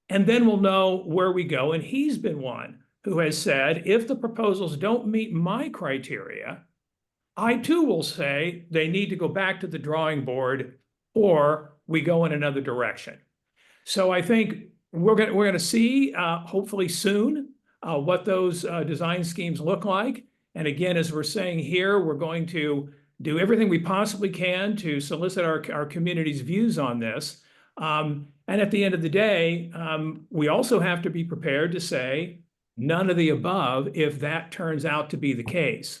and then we'll know where we go. And he's been one who has said, if the proposals don't meet my criteria, I too will say they need to go back to the drawing board or we go in another direction. So I think we're going to see hopefully soon what those design schemes look like. And again, as we're saying here, we're going to do everything we possibly can to solicit our community's views on this. And at the end of the day, we also have to be prepared to say none of the above if that turns out to be the case.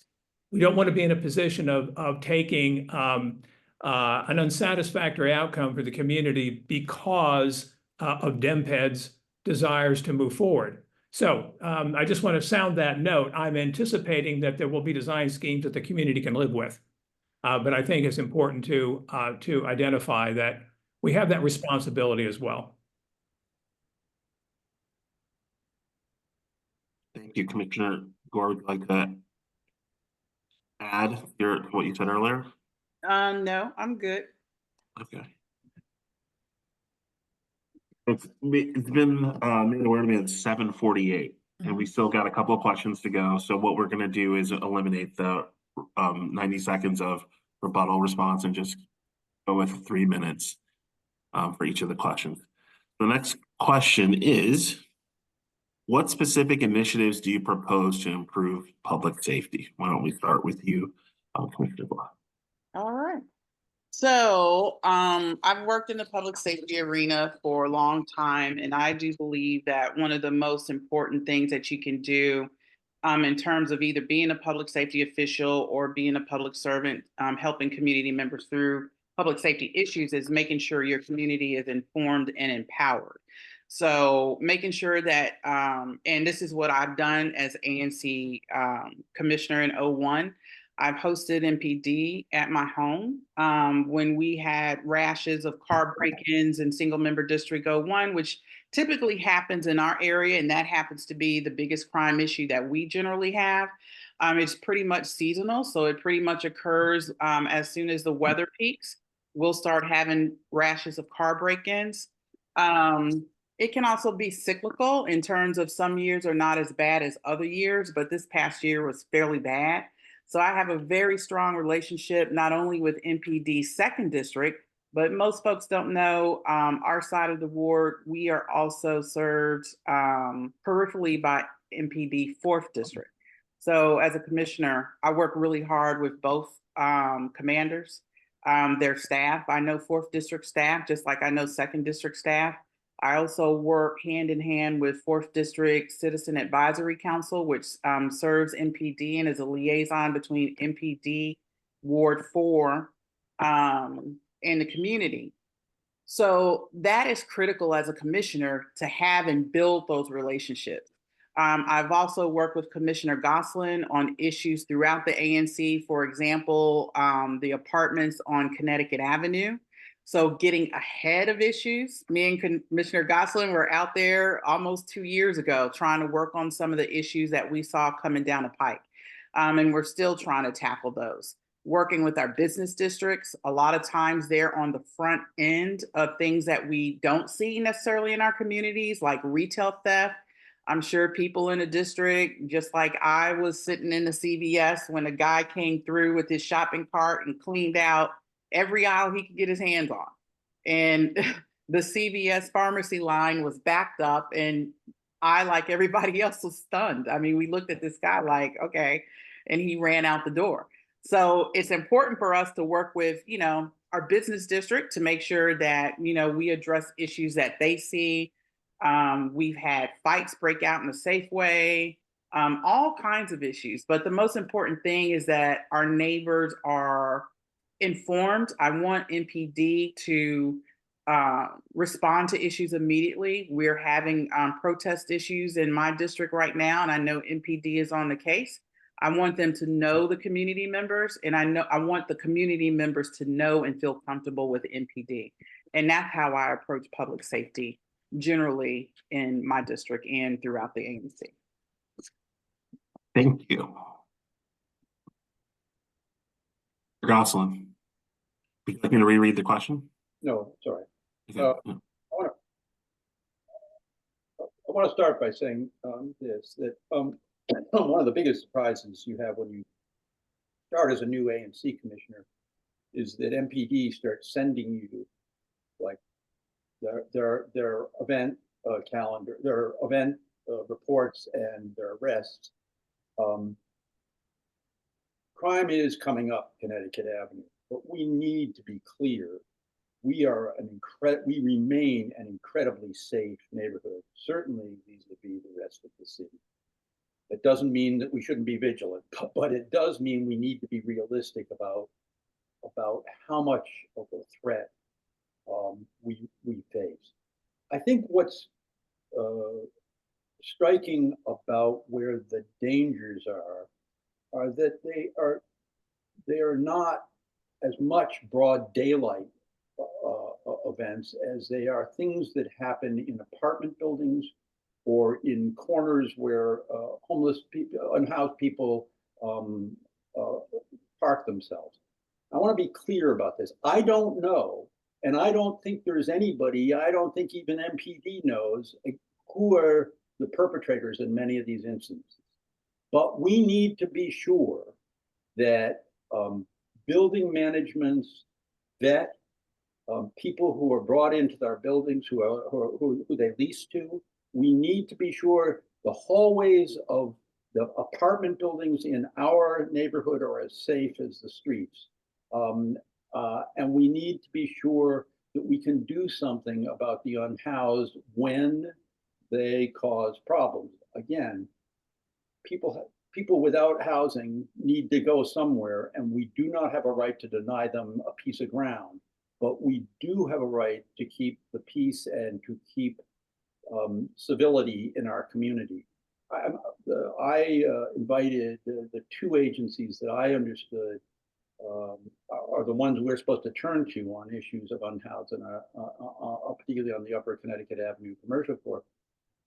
We don't want to be in a position of taking an unsatisfactory outcome for the community because of DemPed's desires to move forward. So I just want to sound that note. I'm anticipating that there will be design schemes that the community can live with. But I think it's important to identify that we have that responsibility as well. Thank you, Commissioner Gore. Would you like to add what you said earlier? No, I'm good. Okay. It's been made aware to me at 7:48, and we still got a couple of questions to go. So what we're going to do is eliminate the 90 seconds of rebuttal response and just go with 3 minutes for each of the questions. The next question is, what specific initiatives do you propose to improve public safety? Why don't we start with you, Commissioner Gore? All right. So I've worked in the public safety arena for a long time, and I do believe that one of the most important things that you can do in terms of either being a public safety official or being a public servant, helping community members through public safety issues is making sure your community is informed and empowered. So making sure that, and this is what I've done as ANC commissioner in 01, I've hosted MPD at my home when we had rashes of car break-ins in single member District 01, which typically happens in our area, and that happens to be the biggest crime issue that we generally have. It's pretty much seasonal, so it pretty much occurs as soon as the weather peaks. We'll start having rashes of car break-ins. It can also be cyclical in terms of some years are not as bad as other years, but this past year was fairly bad. So I have a very strong relationship, not only with MPD's 2nd district, but most folks don't know our side of the ward, we are also served peripherally by MPD 4th district. So as a commissioner, I work really hard with both commanders, their staff. I know 4th district staff, just like I know 2nd district staff. I also work hand in hand with 4th District Citizen Advisory Council, which serves MPD and is a liaison between MPD Ward 4 and the community. So that is critical as a commissioner to have and build those relationships. I've also worked with Commissioner Gosselin on issues throughout the ANC, for example, the apartments on Connecticut Avenue. So getting ahead of issues, me and Commissioner Gosselin were out there almost 2 years ago trying to work on some of the issues that we saw coming down the pike. And we're still trying to tackle those. Working with our business districts, a lot of times they're on the front end of things that we don't see necessarily in our communities, like retail theft. I'm sure people in the district, just like I was sitting in the CVS when a guy came through with his shopping cart and cleaned out every aisle he could get his hands on. And the CVS pharmacy line was backed up, and I, like everybody else, was stunned. I mean, we looked at this guy like, okay, and he ran out the door. So it's important for us to work with, our business district to make sure that, we address issues that they see. We've had fights break out in the Safeway, all kinds of issues. But the most important thing is that our neighbors are informed. I want MPD to respond to issues immediately. We're having protest issues in my district right now, and I know MPD is on the case. I want them to know the community members, and I want the community members to know and feel comfortable with MPD. And that's how I approach public safety generally in my district and throughout the ANC. Thank you. Gosselin, would you like me to reread the question? No, sorry. Okay. I want to start by saying that one of the biggest surprises you have when you start as a new ANC commissioner is that MPD starts sending you like their event calendar, their event reports, and their arrests. Crime is coming up Connecticut Avenue, but we need to be clear. We remain an incredibly safe neighborhood, certainly vis-a-vis the rest of the city. It doesn't mean that we shouldn't be vigilant, but it does mean we need to be realistic about how much of a threat we face. I think what's striking about where the dangers are that they are not as much broad daylight events as they are things that happen in apartment buildings or in corners where homeless people, unhoused people park themselves. I want to be clear about this. I don't know, and I don't think there's anybody, I don't think even MPD knows who are the perpetrators in many of these instances. But we need to be sure that building managements vet people who are brought into our buildings, who they lease to. We need to be sure the hallways of the apartment buildings in our neighborhood are as safe as the streets. And we need to be sure that we can do something about the unhoused when they cause problems. Again, people without housing need to go somewhere, and we do not have a right to deny them a piece of ground, but we do have a right to keep the peace and to keep civility in our community. I invited the two agencies that I understood are the ones we're supposed to turn to on issues of unhoused, and particularly on the Upper Connecticut Avenue Commercial Corp.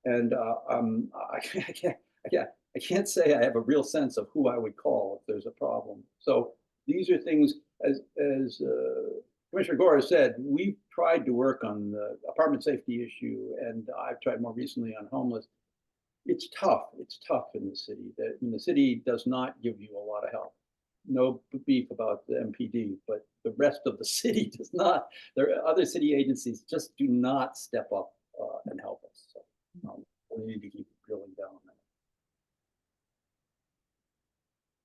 And I can't say I have a real sense of who I would call if there's a problem. So these are things, as Commissioner Gore has said, we've tried to work on the apartment safety issue, and I've tried more recently on homeless. It's tough. It's tough in the city. The city does not give you a lot of help. No beef about the MPD, but the rest of the city does not. There are other city agencies just do not step up and help us. So we need to keep drilling down on that.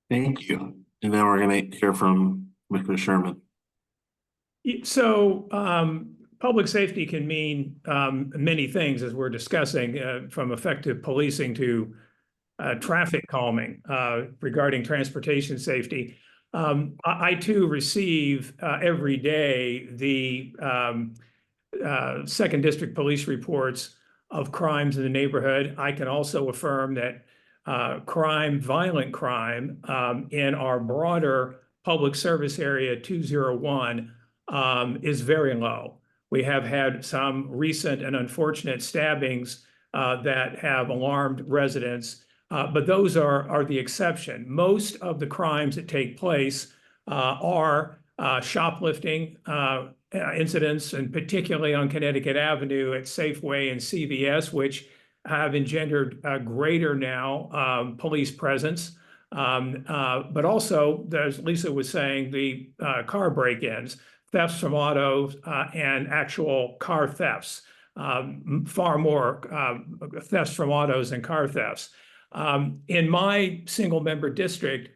Thank you. And now we're going to hear from Mr. Sherman. So public safety can mean many things, as we're discussing, from effective policing to traffic calming regarding transportation safety. I too receive every day the 2nd District Police reports of crimes in the neighborhood. I can also affirm that violent crime in our broader public service area 201 is very low. We have had some recent and unfortunate stabbings that have alarmed residents, but those are the exception. Most of the crimes that take place are shoplifting incidents, and particularly on Connecticut Avenue at Safeway and CVS, which have engendered greater now police presence. But also, as Lisa was saying, the car break-ins, thefts from autos, and actual car thefts, far more thefts from autos and car thefts. In my single-member district,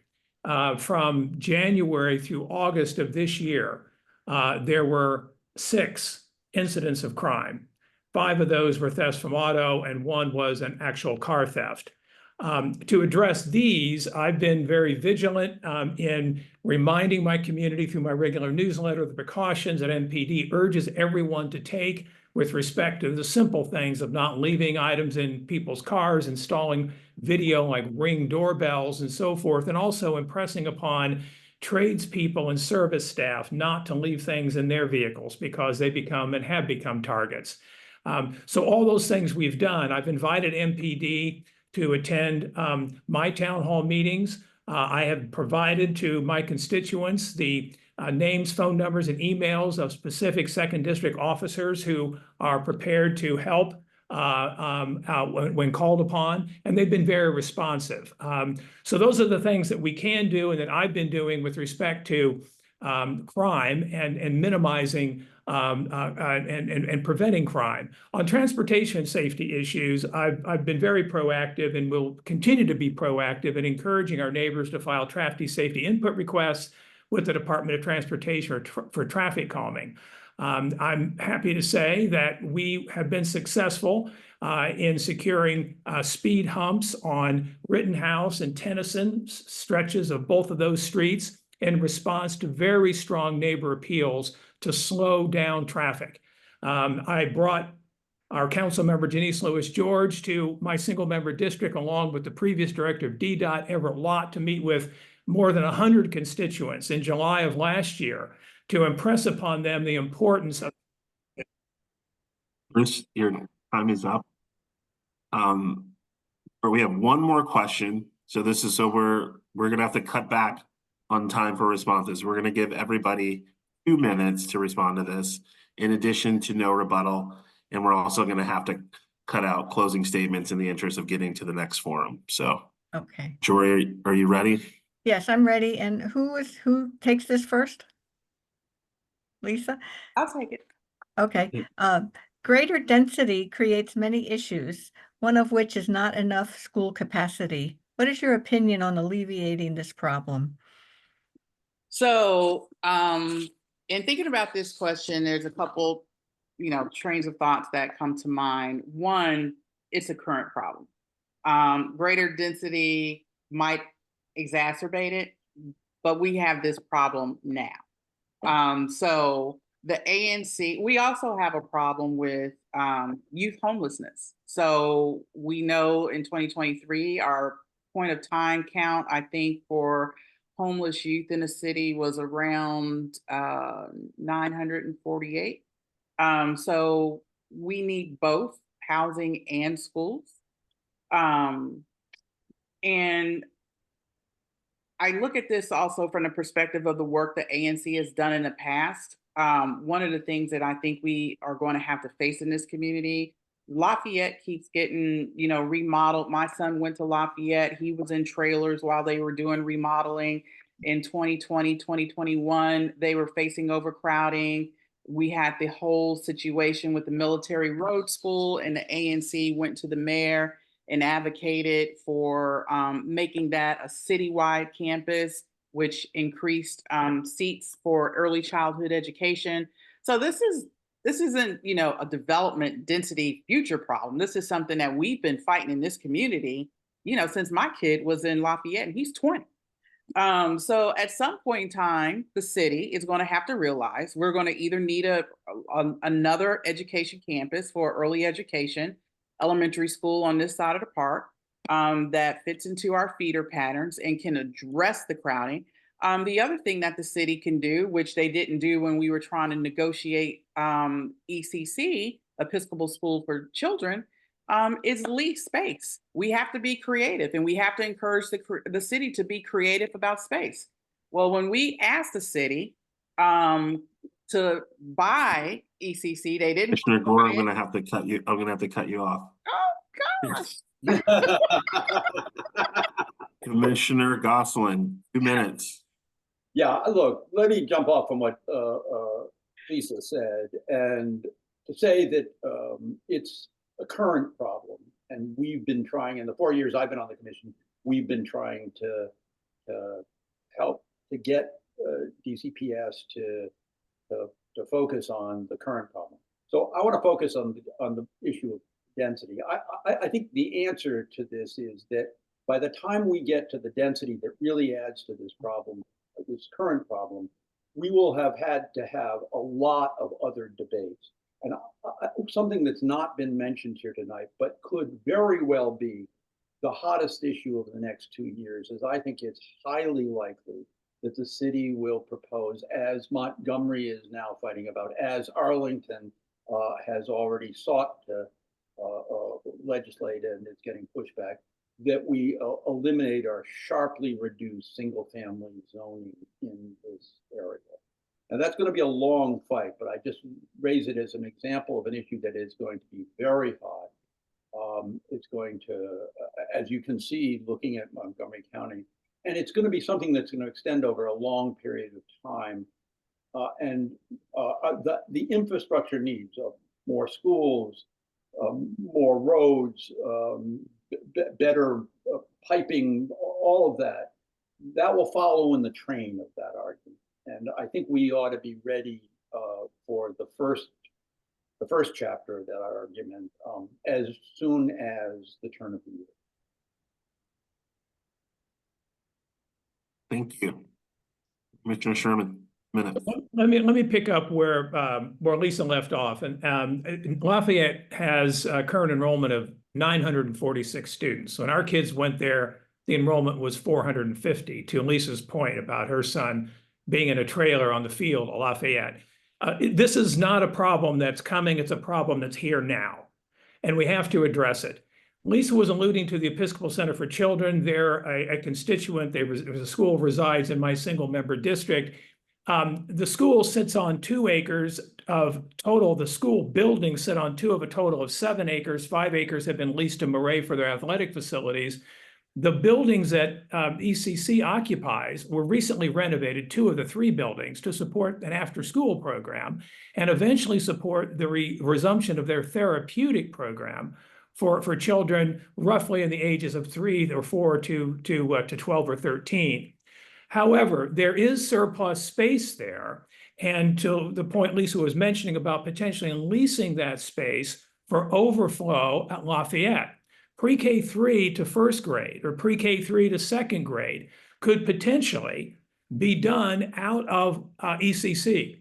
from January through August of this year, there were 6 incidents of crime. 5 of those were thefts from auto, and 1 was an actual car theft. To address these, I've been very vigilant in reminding my community through my regular newsletter the precautions that MPD urges everyone to take with respect to the simple things of not leaving items in people's cars, installing video like Ring doorbells and so forth, and also impressing upon tradespeople and service staff not to leave things in their vehicles because they become and have become targets. So all those things we've done. I've invited MPD to attend my town hall meetings. I have provided to my constituents the names, phone numbers, and emails of specific second district officers who are prepared to help when called upon, and they've been very responsive. So those are the things that we can do and that I've been doing with respect to crime and minimizing and preventing crime. On transportation safety issues, I've been very proactive and will continue to be proactive in encouraging our neighbors to file traffic safety input requests with the Department of Transportation for traffic calming. I'm happy to say that we have been successful in securing speed humps on Rittenhouse and Tennyson stretches of both of those streets in response to very strong neighbor appeals to slow down traffic. I brought our council member Janice Lewis George to my single member district along with the previous director of DDOT, Everett Lott, to meet with more than 100 constituents in July of last year to impress upon them the importance of. Bruce, your time is up. Or we have one more question. So this is, so we're gonna have to cut back on time for responses. We're gonna give everybody 2 minutes to respond to this, in addition to no rebuttal. And we're also gonna have to cut out closing statements in the interest of getting to the next forum. So, Okay. Jory, are you ready? Yes, I'm ready. And who takes this first? Lisa? I'll take it. Okay. Greater density creates many issues, one of which is not enough school capacity. What is your opinion on alleviating this problem? So, in thinking about this question, there's a couple, trains of thoughts that come to mind. One, it's a current problem. Greater density might exacerbate it, but we have this problem now. So the ANC, we also have a problem with youth homelessness. So we know in 2023, our point of time count, I think, for homeless youth in the city was around 948. So we need both housing and schools. And I look at this also from the perspective of the work that ANC has done in the past. One of the things that I think we are going to have to face in this community, Lafayette keeps getting, remodeled. My son went to Lafayette. He was in trailers while they were doing remodeling. In 2020, 2021, they were facing overcrowding. We had the whole situation with the military road school, and the ANC went to the mayor and advocated for making that a citywide campus, which increased seats for early childhood education. So this isn't, a development density future problem. This is something that we've been fighting in this community, since my kid was in Lafayette and he's 20. So at some point in time, the city is going to have to realize we're going to either need another education campus for early education, elementary school on this side of the park, that fits into our feeder patterns and can address the crowding. The other thing that the city can do, which they didn't do when we were trying to negotiate ECC, Episcopal School for Children, is lease space. We have to be creative, and we have to encourage the city to be creative about space. Well, when we asked the city to buy ECC, they didn't. Commissioner Gore, I'm gonna have to cut you off. Oh gosh. Commissioner Gosselin, 2 minutes. Yeah, look, let me jump off from what Lisa said, and to say that it's a current problem, and we've been trying in the 4 years I've been on the commission, we've been trying to help to get DCPS to focus on the current problem. So I want to focus on the issue of density. I think the answer to this is that by the time we get to the density that really adds to this problem, this current problem, we will have had to have a lot of other debates. And something that's not been mentioned here tonight, but could very well be the hottest issue of the next 2 years, is I think it's highly likely that the city will propose, as Montgomery is now fighting about, as Arlington has already sought to legislate and it's getting pushback, that we eliminate or sharply reduce single-family zoning in this area. And that's going to be a long fight, but I just raise it as an example of an issue that is going to be very hot. It's going to, as you can see, looking at Montgomery County, and it's going to be something that's going to extend over a long period of time. The infrastructure needs of more schools, more roads, better piping, all of that, that will follow in the train of that argument. And I think we ought to be ready for the first chapter of that argument as soon as the turn of the year. Thank you. Commissioner Sherman, minute. Let me pick up where Lisa left off. And Lafayette has a current enrollment of 946 students. So when our kids went there, the enrollment was 450, to Lisa's point about her son being in a trailer on the field at Lafayette. This is not a problem that's coming, it's a problem that's here now. And we have to address it. Lisa was alluding to the Episcopal Center for Children. They're a constituent. The school resides in my single-member district. The school sits on 2 acres of total. The school buildings sit on 2 of a total of 7 acres. 5 acres have been leased to Murray for their athletic facilities. The buildings that ECC occupies were recently renovated, 2 of the 3 buildings, to support an after-school program and eventually support the resumption of their therapeutic program for children roughly in the ages of 3 or 4 to 12 or 13. However, there is surplus space there. And to the point Lisa was mentioning about potentially leasing that space for overflow at Lafayette, pre-K 3 to 1st grade or pre-K 3 to 2nd grade could potentially be done out of ECC.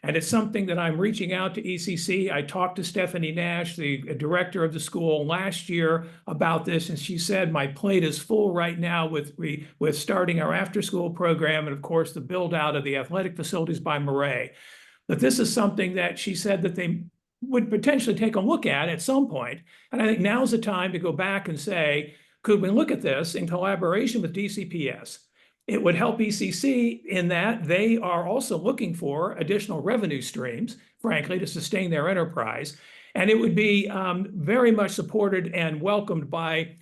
And it's something that I'm reaching out to ECC. I talked to Stephanie Nash, the director of the school, last year about this, and she said, my plate is full right now with starting our after-school program and, of course, the build-out of the athletic facilities by Murray. But this is something that she said that they would potentially take a look at some point. And I think now's the time to go back and say, could we look at this in collaboration with DCPS? It would help ECC in that they are also looking for additional revenue streams, frankly, to sustain their enterprise. And it would be very much supported and welcomed by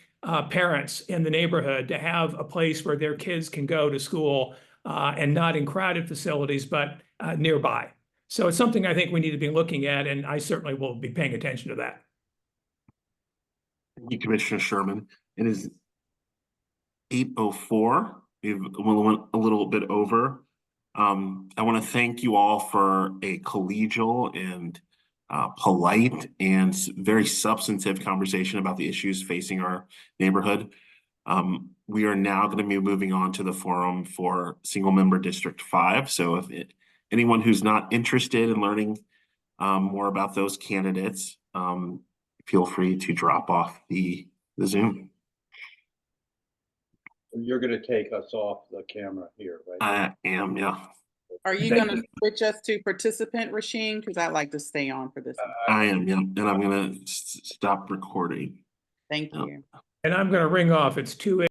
parents in the neighborhood to have a place where their kids can go to school and not in crowded facilities, but nearby. So it's something I think we need to be looking at, and I certainly will be paying attention to that. Thank you, Commissioner Sherman. It is 8:04. We've went a little bit over. I want to thank you all for a collegial and polite and very substantive conversation about the issues facing our neighborhood. We are now going to be moving on to the forum for single member District 5. So if anyone who's not interested in learning more about those candidates, feel free to drop off the Zoom. You're going to take us off the camera here, right? I am, yeah. Are you going to switch us to participant, Rasheen? Because I'd like to stay on for this. I am, yeah. And I'm going to stop recording. Thank you. And I'm going to ring off. It's 2